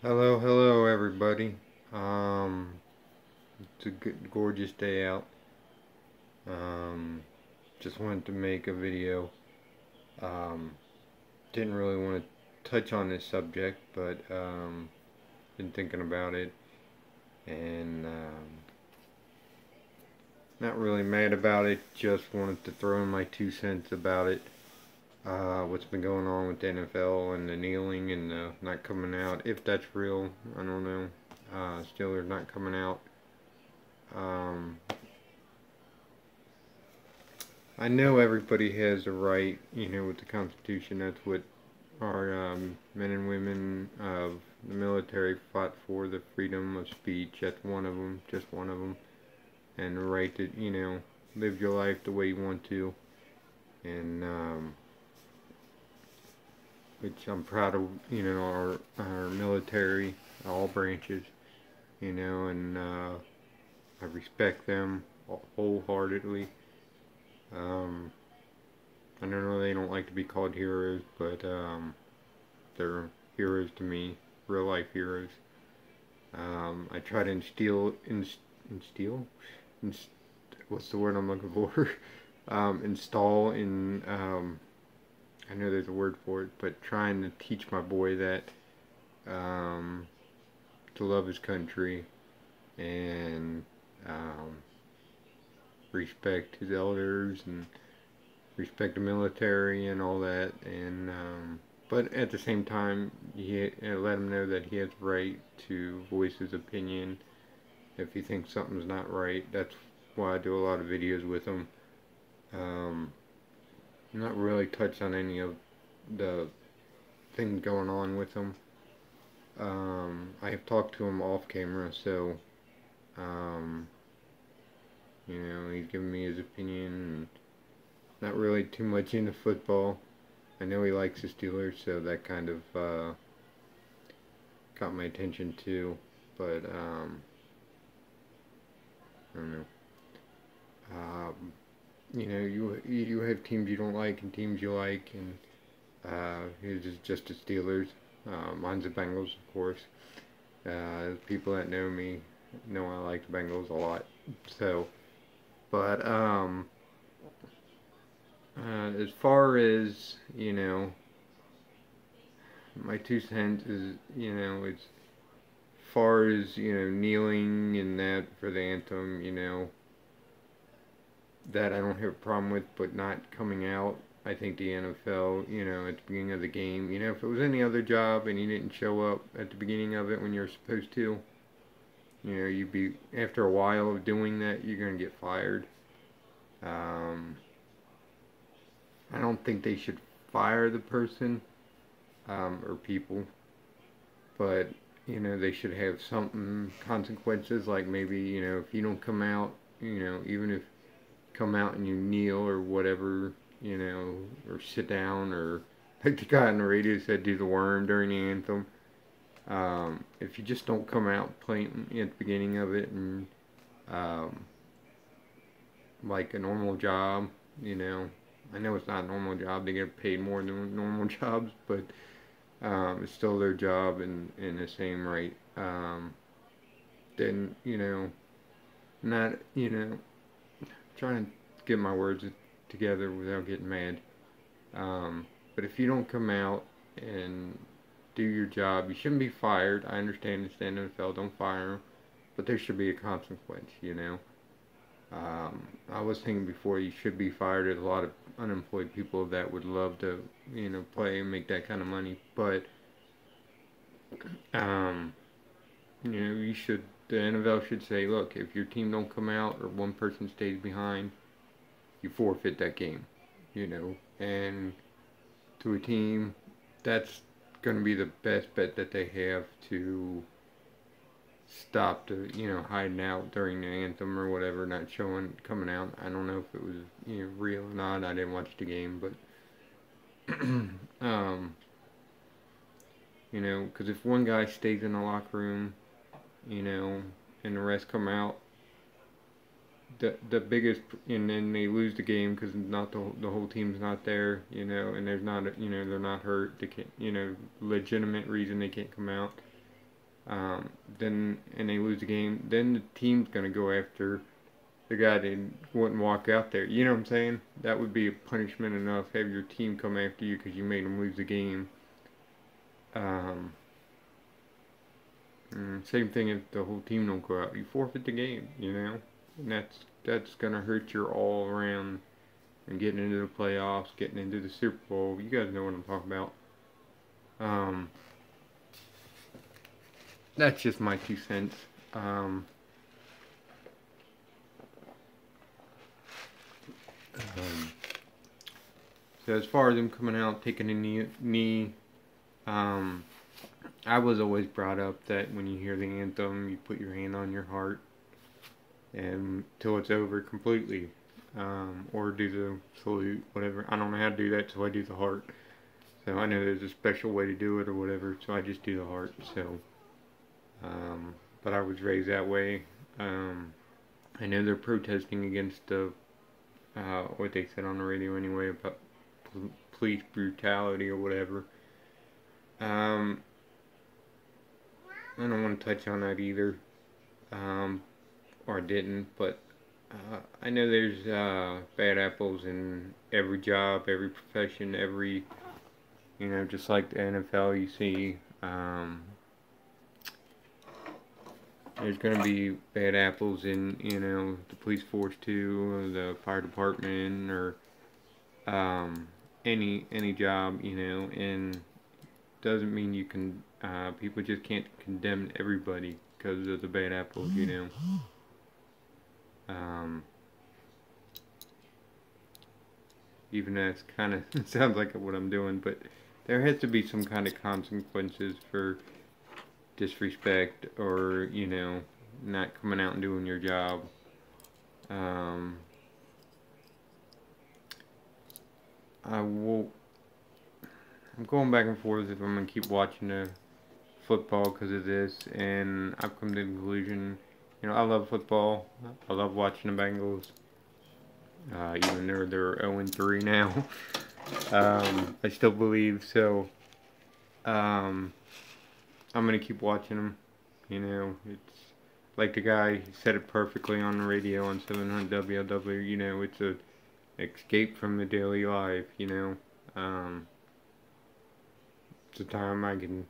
Hello, everybody. It's a good, gorgeous day out. Um, just wanted to make a video. Um, didn't really want to touch on this subject, but been thinking about it, and not really mad about it. Just wanted to throw in my 2 cents about it. What's been going on with the NFL and the kneeling and the not coming out. If that's real, I don't know. Steelers not coming out. Um, I know everybody has a right, with the Constitution. That's what our men and women of the military fought for, the freedom of speech. That's one of them, just one of them. And the right to, live your life the way you want to. And, which I'm proud of, our military, all branches, and I respect them wholeheartedly. Um, I know they don't like to be called heroes, but they're heroes to me, real life heroes. I try to instill, inst, what's the word I'm looking for? Install in, I know there's a word for it, but trying to teach my boy that, um, to love his country and respect his elders and respect the military and all that, and but at the same time, let him know that he has the right to voice his opinion if he thinks something's not right. That's why I do a lot of videos with him. Um, not really touch on any of the things going on with him. I have talked to him off camera, so um, he's given me his opinion. And not really too much into football. I know he likes the Steelers, so that kind of got my attention too. But I don't know. You have teams you don't like and teams you like, and his is just the Steelers. Mine's the Bengals, of course. People that know me know I like the Bengals a lot. So, but as far as my 2 cents is, as far as kneeling and that for the anthem, that I don't have a problem with, but not coming out. I think the NFL, at the beginning of the game, if it was any other job and you didn't show up at the beginning of it when you're supposed to, you'd be, after a while of doing that, you're going to get fired. Um, I don't think they should fire the person or people, but they should have something consequences, like maybe if you don't come out, even if come out and you kneel or whatever, or sit down, or like the guy on the radio said, do the worm during the anthem. If you just don't come out playing at the beginning of it and um, like a normal job, I know it's not a normal job, they get paid more than normal jobs, but it's still their job and in the same right. Then, not, trying to get my words together without getting mad. But if you don't come out and do your job, you shouldn't be fired. I understand it's the NFL, don't fire them, but there should be a consequence. I was thinking before you should be fired. There's a lot of unemployed people that would love to, play and make that kind of money, but um, you should. The NFL should say, look, if your team don't come out or one person stays behind, you forfeit that game. And to a team, that's going to be the best bet that they have to stop the hiding out during the anthem or whatever, not showing coming out. I don't know if it was real or not. I didn't watch the game, but um, because if one guy stays in the locker room, and the rest come out, the biggest, and then they lose the game because not the whole team's not there, and there's not they're not hurt, they can't, legitimate reason they can't come out. then and they lose the game, then the team's gonna go after the guy that wouldn't walk out there. You know what I'm saying? That would be a punishment enough. Have your team come after you because you made them lose the game. Um, Same thing if the whole team don't go out. You forfeit the game. You know, and that's gonna hurt your all around and getting into the playoffs, getting into the Super Bowl. You guys know what I'm talking about. Um, that's just my 2 cents. Um, um, so as far as them coming out, taking a knee, um, I was always brought up that when you hear the anthem, you put your hand on your heart and till it's over completely, or do the salute, whatever. I don't know how to do that, so I do the heart. So I know there's a special way to do it or whatever, so I just do the heart. So, but I was raised that way. I know they're protesting against the what they said on the radio anyway about police brutality or whatever. Um, I don't want to touch on that either, or didn't, but I know there's bad apples in every job, every profession, every, just like the NFL, you see, there's going to be bad apples in, the police force too, or the fire department, or any job, and doesn't mean you can, people just can't condemn everybody because of the bad apples. Even though it's kind of, it sounds like what I'm doing, but there has to be some kind of consequences for disrespect or, not coming out and doing your job. I'm going back and forth if I'm going to keep watching the football because of this, and I've come to the conclusion, I love football. I love watching the Bengals. Even though they're 0-3 now. I still believe so. I'm gonna keep watching them. It's like the guy said it perfectly on the radio on 700 WLW. It's a escape from the daily life. It's a time I can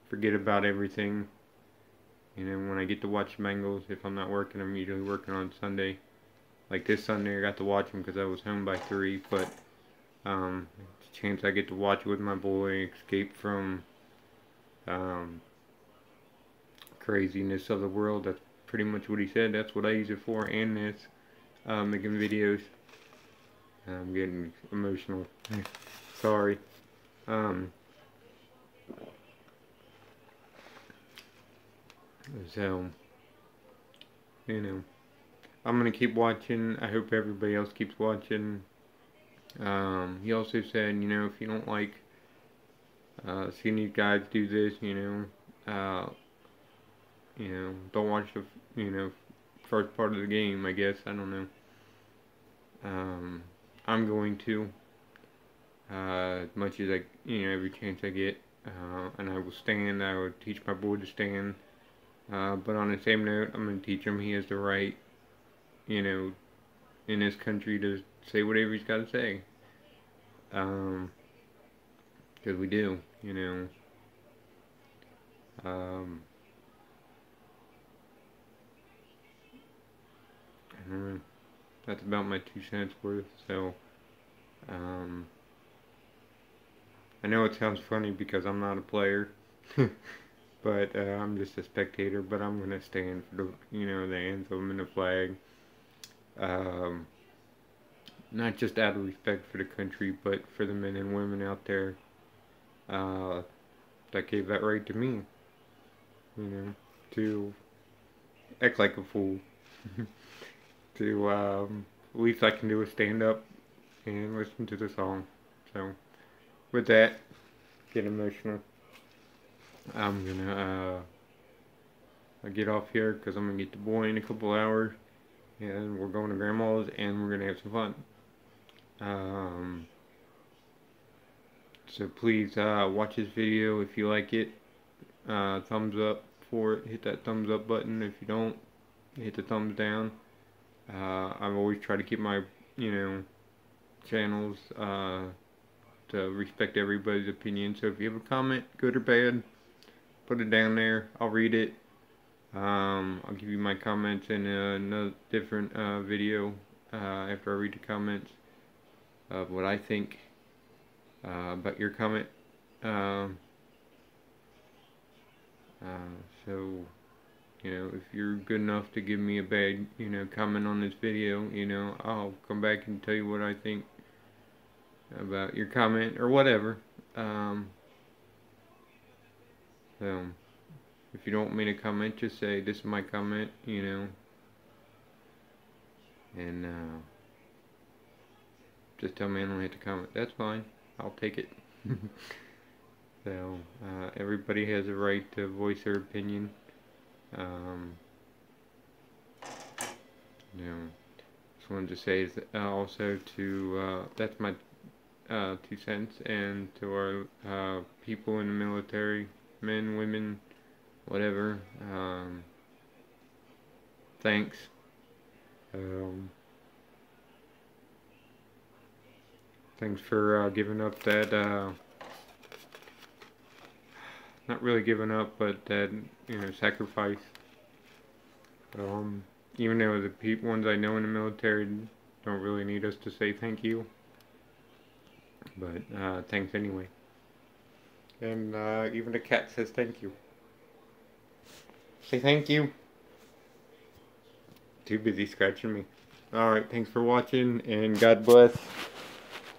forget about everything. When I get to watch Bengals, if I'm not working, I'm usually working on Sunday. Like this Sunday, I got to watch them because I was home by 3, but it's a chance I get to watch it with my boy, escape from craziness of the world. That's pretty much what he said. That's what I use it for, and this, making videos. I'm getting emotional. Sorry. So, I'm gonna keep watching. I hope everybody else keeps watching. He also said, if you don't like seeing these guys do this, don't watch the, first part of the game. I guess I don't know. I'm going to, as much as every chance I get, and I will stand. I will teach my boy to stand. But on the same note, I'm gonna teach him he has the right, in this country to say whatever he's got to say. Because we do, I don't know. That's about my 2 cents worth. So, I know it sounds funny because I'm not a player, but I'm just a spectator. But I'm gonna stand for the, the anthem and the flag. Not just out of respect for the country, but for the men and women out there that gave that right to me, to act like a fool. To least I can do is stand up and listen to the song. So, with that, get emotional. I'm gonna get off here because I'm gonna get the boy in a couple hours, and we're going to Grandma's and we're gonna have some fun. So please watch this video if you like it. thumbs up for it. Hit that thumbs up button. If you don't, hit the thumbs down. I've always tried to keep my, channels to respect everybody's opinion. So if you have a comment, good or bad, put it down there. I'll read it. I'll give you my comments in another different video after I read the comments of what I think about your comment. So, if you're good enough to give me a bad, comment on this video, I'll come back and tell you what I think about your comment or whatever. So, if you don't want me to comment, just say, this is my comment, and just tell me I don't hit the comment. That's fine. I'll take it. So, everybody has a right to voice their opinion. Just wanted to say also to, that's my 2 cents, and to our people in the military, men, women, whatever, thanks. Thanks for giving up that, not really giving up, but that, sacrifice. Even though the ones I know in the military don't really need us to say thank you, but thanks anyway. And even the cat says thank you. Say thank you. Too busy scratching me. Alright, thanks for watching, and God bless.